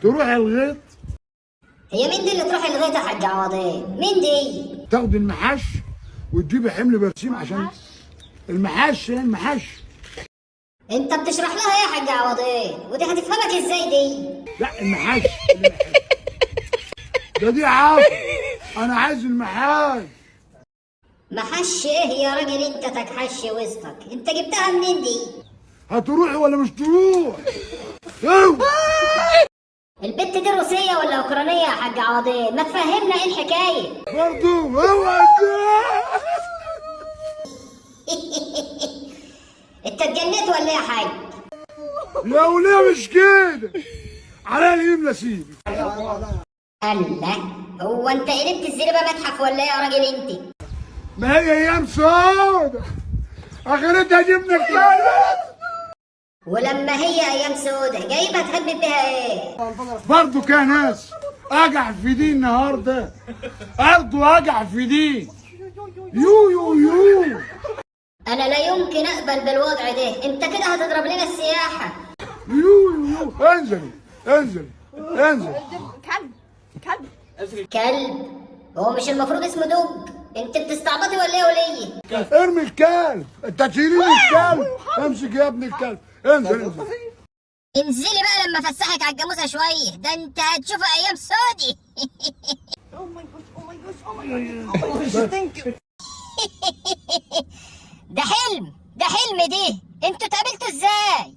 تروح الغيط. هي مين دي اللي تروح الغيط يا حاج عوضين؟ مين دي؟ تاخد المحش وتجيب حمل برسيم عشان المحش. انت بتشرح لها ايه يا حاج عوضين؟ ودي هتفهمك ازاي دي؟ لا المحش. ده دي عارف. انا عايز المحش. محش ايه يا راجل انت تكحش وسطك؟ انت جبتها منين دي؟ هتروح ولا مش تروح؟ أيوة. البت دي روسية ولا اوكرانية يا حاج عوضين؟ ما تفهمنا ايه الحكاية؟ برضو اوعى. انت اتجننت ولا ايه يا حاج؟ يا وليه مش كده؟ على اليمين سيدي. الله، هو انت قلبت الزريبة متحف ولا ايه يا راجل انت؟ ما هي ايام سودة اخرتها جبنا الكلب. ولما هي ايام سودة جايبها تهبب بيها ايه؟ برضو كان ناس اقع في دي النهارده. برضو اقع في دي. يو. انا لا يمكن اقبل بالوضع ده، انت كده هتضرب لنا السياحة. يو. انزل. كلب؟ هو مش المفروض اسمه دوج؟ انت بتستعبطي ولا ايه يا ولية؟ ارمي الكلب. انت تشيلين الكلب. امسك يا ابني الكلب. انزل. انزلي بقى لما افسحك على الجاموسة شوية، ده انت هتشوف ايام سودي. ده حلم دي، انتوا اتقابلتوا ازاي؟